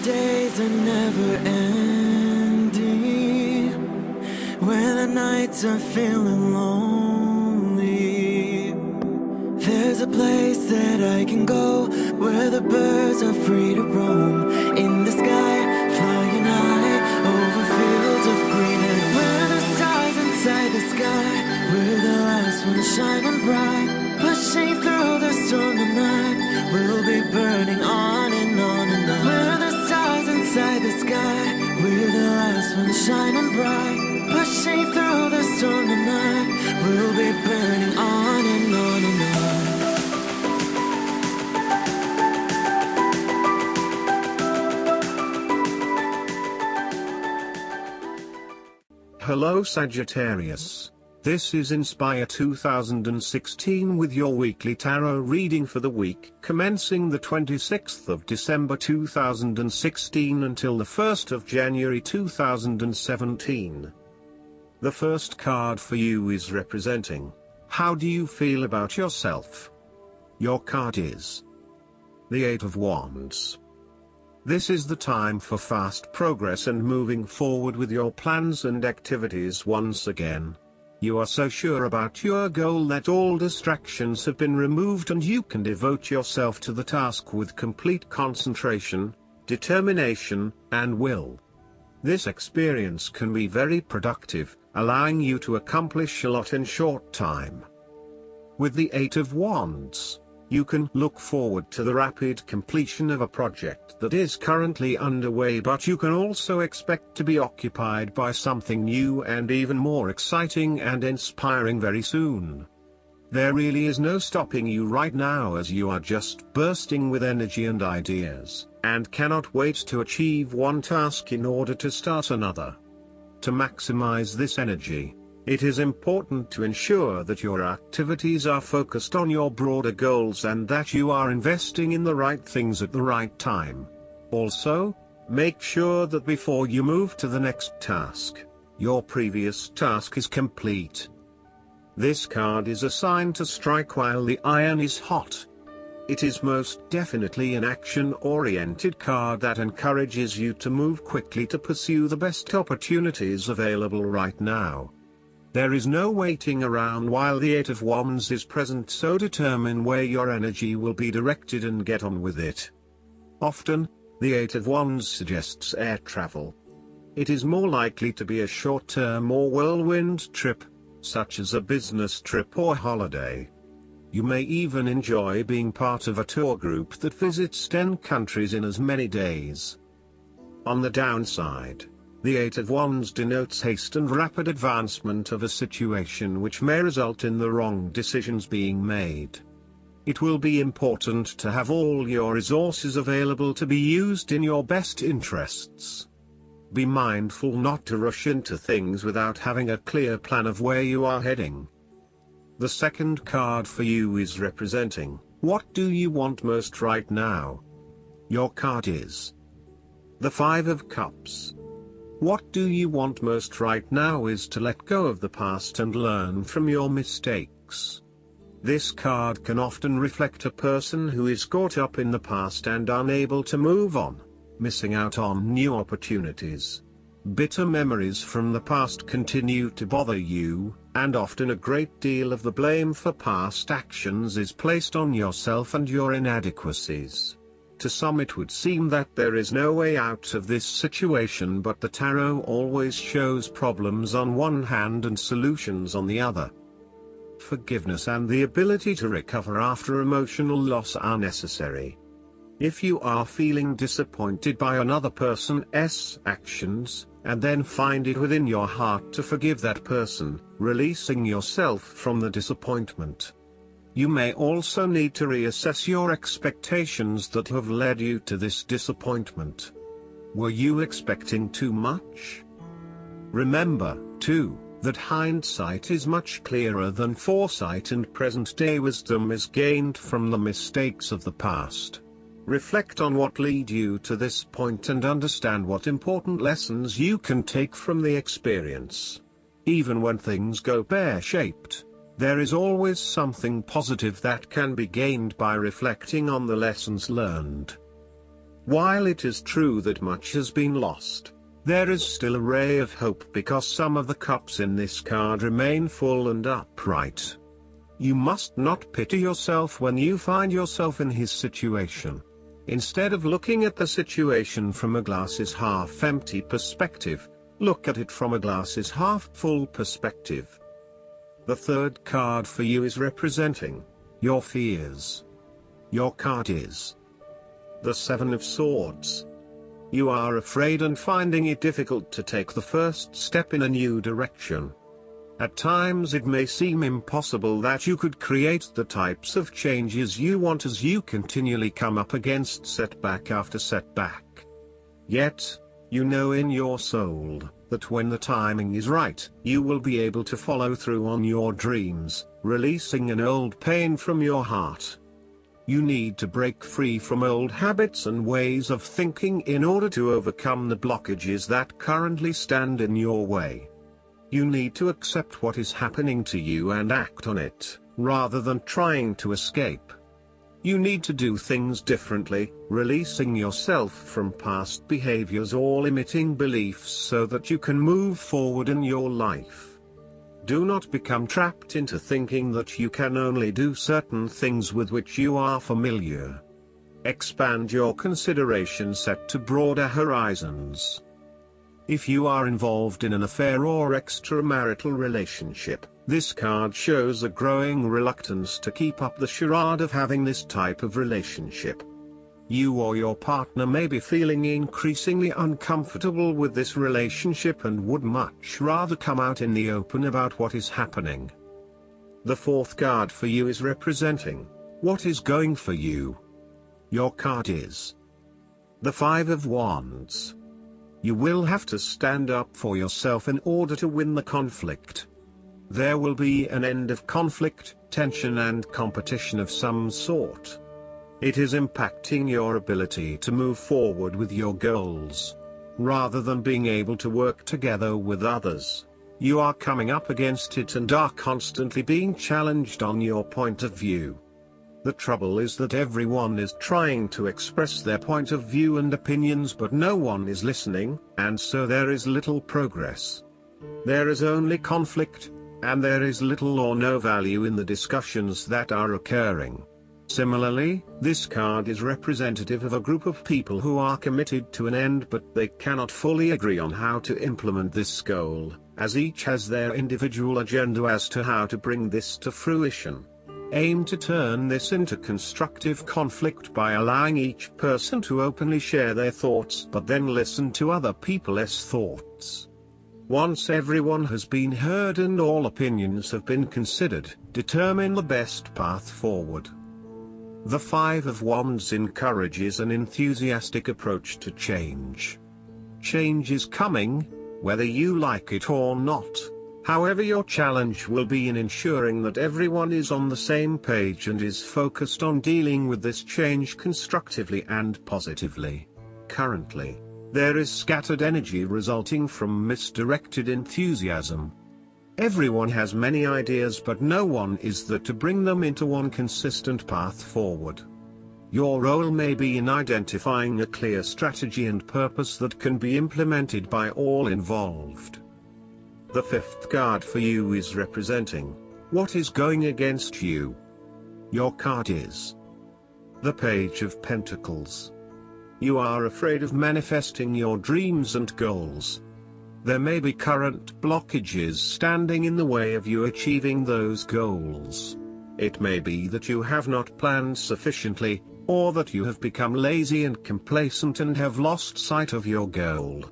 days are never ending, when the nights are feeling lonely, there's a place that I can go, where the birds are free to roam, in the sky, flying high, over fields of green, and where the stars inside the sky, we're the last ones shining bright, pushing through the storm tonight, we'll be burning on and on and on. We're the stars inside the sky, we're the last ones shining bright, pushing through the storm tonight, we'll be burning on and on and on. Hello Sagittarius. This is Inspire 2016 with your weekly tarot reading for the week commencing the 26th of December 2016 until the 1st of January 2017. The first card for you is representing, how do you feel about yourself? Your card is the Eight of Wands. This is the time for fast progress and moving forward with your plans and activities once again. You are so sure about your goal that all distractions have been removed and you can devote yourself to the task with complete concentration, determination, and will. This experience can be very productive, allowing you to accomplish a lot in short time. With the Eight of Wands, you can look forward to the rapid completion of a project that is currently underway, but you can also expect to be occupied by something new and even more exciting and inspiring very soon. There really is no stopping you right now, as you are just bursting with energy and ideas, and cannot wait to achieve one task in order to start another. To maximize this energy, it is important to ensure that your activities are focused on your broader goals and that you are investing in the right things at the right time. Also, make sure that before you move to the next task, your previous task is complete. This card is a sign to strike while the iron is hot. It is most definitely an action-oriented card that encourages you to move quickly to pursue the best opportunities available right now. There is no waiting around while the Eight of Wands is present, so determine where your energy will be directed and get on with it. Often, the Eight of Wands suggests air travel. It is more likely to be a short-term or whirlwind trip, such as a business trip or holiday. You may even enjoy being part of a tour group that visits 10 countries in as many days. On the downside, the Eight of Wands denotes haste and rapid advancement of a situation which may result in the wrong decisions being made. It will be important to have all your resources available to be used in your best interests. Be mindful not to rush into things without having a clear plan of where you are heading. The second card for you is representing, what do you want most right now? Your card is the Five of Cups. What do you want most right now is to let go of the past and learn from your mistakes. This card can often reflect a person who is caught up in the past and unable to move on, missing out on new opportunities. Bitter memories from the past continue to bother you, and often a great deal of the blame for past actions is placed on yourself and your inadequacies. To some it would seem that there is no way out of this situation, but the tarot always shows problems on one hand and solutions on the other. Forgiveness and the ability to recover after emotional loss are necessary. If you are feeling disappointed by another person's actions, and then find it within your heart to forgive that person, releasing yourself from the disappointment. You may also need to reassess your expectations that have led you to this disappointment. Were you expecting too much? Remember, too, that hindsight is much clearer than foresight, and present-day wisdom is gained from the mistakes of the past. Reflect on what led you to this point and understand what important lessons you can take from the experience. Even when things go pear-shaped, there is always something positive that can be gained by reflecting on the lessons learned. While it is true that much has been lost, there is still a ray of hope because some of the cups in this card remain full and upright. You must not pity yourself when you find yourself in his situation. Instead of looking at the situation from a glass is half empty perspective, look at it from a glass is half full perspective. The third card for you is representing your fears. Your card is the Seven of Swords. You are afraid and finding it difficult to take the first step in a new direction. At times it may seem impossible that you could create the types of changes you want as you continually come up against setback after setback. Yet, you know in your soul that when the timing is right, you will be able to follow through on your dreams, releasing an old pain from your heart. You need to break free from old habits and ways of thinking in order to overcome the blockages that currently stand in your way. You need to accept what is happening to you and act on it, rather than trying to escape. You need to do things differently, releasing yourself from past behaviors or limiting beliefs so that you can move forward in your life. Do not become trapped into thinking that you can only do certain things with which you are familiar. Expand your consideration set to broader horizons. If you are involved in an affair or extramarital relationship, this card shows a growing reluctance to keep up the charade of having this type of relationship. You or your partner may be feeling increasingly uncomfortable with this relationship and would much rather come out in the open about what is happening. The fourth card for you is representing what is going for you. Your card is the Five of Wands. You will have to stand up for yourself in order to win the conflict. There will be an end of conflict, tension and competition of some sort. It is impacting your ability to move forward with your goals. Rather than being able to work together with others, you are coming up against it and are constantly being challenged on your point of view. The trouble is that everyone is trying to express their point of view and opinions but no one is listening, and so there is little progress. There is only conflict, and there is little or no value in the discussions that are occurring. Similarly, this card is representative of a group of people who are committed to an end but they cannot fully agree on how to implement this goal, as each has their individual agenda as to how to bring this to fruition. Aim to turn this into constructive conflict by allowing each person to openly share their thoughts but then listen to other people's thoughts. Once everyone has been heard and all opinions have been considered, determine the best path forward. The Five of Wands encourages an enthusiastic approach to change. Change is coming, whether you like it or not. However, your challenge will be in ensuring that everyone is on the same page and is focused on dealing with this change constructively and positively. Currently, there is scattered energy resulting from misdirected enthusiasm. Everyone has many ideas but no one is there to bring them into one consistent path forward. Your role may be in identifying a clear strategy and purpose that can be implemented by all involved. The fifth card for you is representing what is going against you. Your card is the Page of Pentacles. You are afraid of manifesting your dreams and goals. There may be current blockages standing in the way of you achieving those goals. It may be that you have not planned sufficiently, or that you have become lazy and complacent and have lost sight of your goal.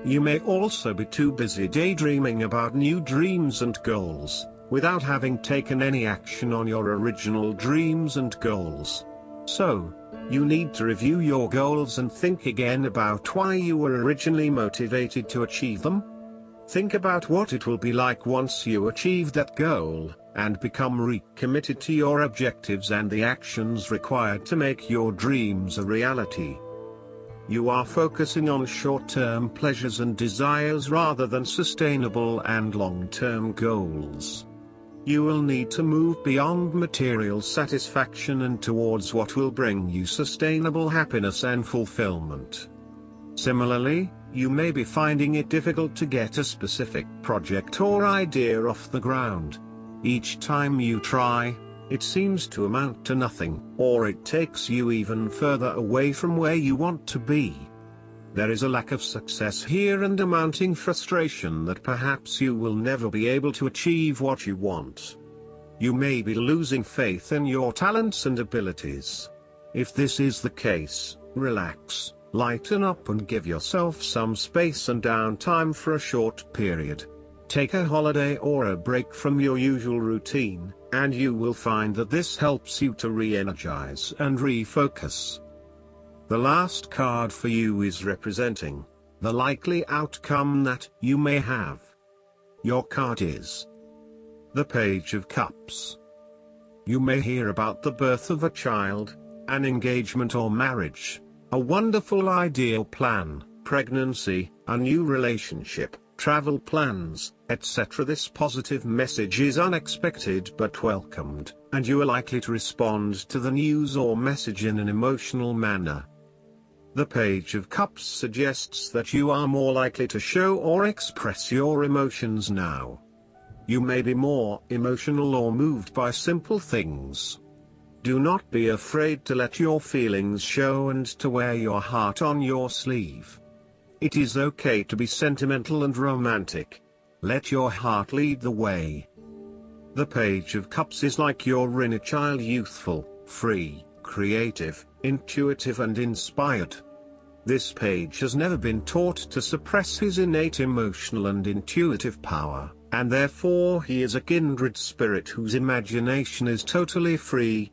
You may also be too busy daydreaming about new dreams and goals, without having taken any action on your original dreams and goals. So, you need to review your goals and think again about why you were originally motivated to achieve them. Think about what it will be like once you achieve that goal, and become recommitted to your objectives and the actions required to make your dreams a reality. You are focusing on short-term pleasures and desires rather than sustainable and long-term goals. you will need to move beyond material satisfaction and towards what will bring you sustainable happiness and fulfillment. Similarly, you may be finding it difficult to get a specific project or idea off the ground. Each time you try, it seems to amount to nothing, or it takes you even further away from where you want to be. There is a lack of success here and a mounting frustration that perhaps you will never be able to achieve what you want. You may be losing faith in your talents and abilities. If this is the case, relax, lighten up and give yourself some space and downtime for a short period. Take a holiday or a break from your usual routine, and you will find that this helps you to re-energize and refocus. The last card for you is representing the likely outcome that you may have. Your card is the Page of Cups. You may hear about the birth of a child, an engagement or marriage, a wonderful ideal plan, pregnancy, a new relationship, travel plans, etc. This positive message is unexpected but welcomed, and you are likely to respond to the news or message in an emotional manner. The Page of Cups suggests that you are more likely to show or express your emotions now. You may be more emotional or moved by simple things. Do not be afraid to let your feelings show and to wear your heart on your sleeve. It is okay to be sentimental and romantic. Let your heart lead the way. The Page of Cups is like your inner child, youthful, free, creative, intuitive and inspired. This page has never been taught to suppress his innate emotional and intuitive power, and therefore he is a kindred spirit whose imagination is totally free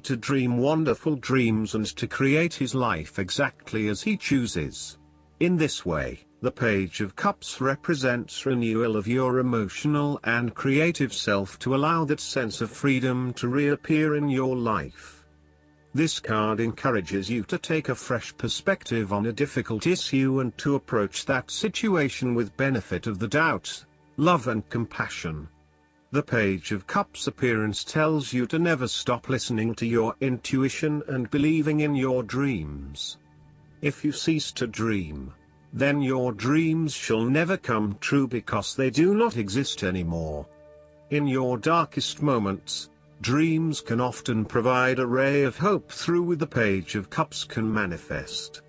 to dream wonderful dreams and to create his life exactly as he chooses. In this way, the Page of Cups represents renewal of your emotional and creative self to allow that sense of freedom to reappear in your life. This card encourages you to take a fresh perspective on a difficult issue and to approach that situation with benefit of the doubt, love and compassion. The Page of Cups appearance tells you to never stop listening to your intuition and believing in your dreams. If you cease to dream, then your dreams shall never come true because they do not exist anymore. In your darkest moments, dreams can often provide a ray of hope through the Page of Cups can manifest.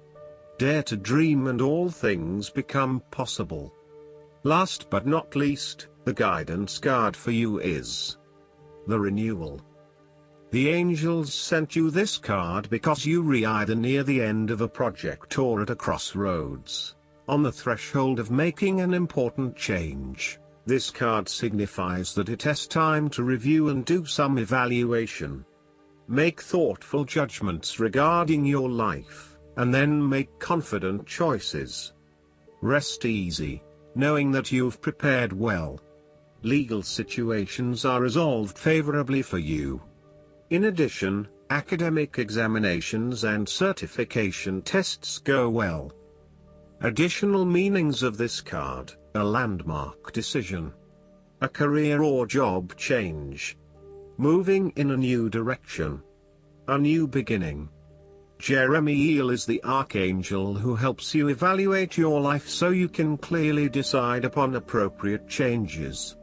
Dare to dream and all things become possible. Last but not least, the guidance card for you is the Renewal. The angels sent you this card because you are either near the end of a project or at a crossroads, on the threshold of making an important change. This card signifies that it is time to review and do some evaluation. Make thoughtful judgments regarding your life, and then make confident choices. Rest easy, knowing that you've prepared well. Legal situations are resolved favorably for you. In addition, academic examinations and certification tests go well. Additional meanings of this card: a landmark decision, a career or job change, moving in a new direction, a new beginning. Jeremiel is the archangel who helps you evaluate your life so you can clearly decide upon appropriate changes.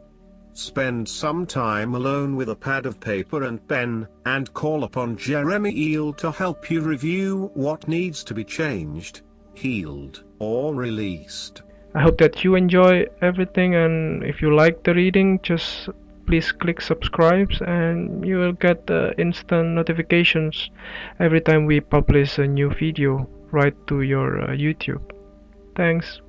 Spend some time alone with a pad of paper and pen, and call upon Jeremiel to help you review what needs to be changed, healed, or released. I hope that you enjoy everything, and if you like the reading, just please click subscribe and you will get instant notifications every time we publish a new video right to your YouTube. Thanks.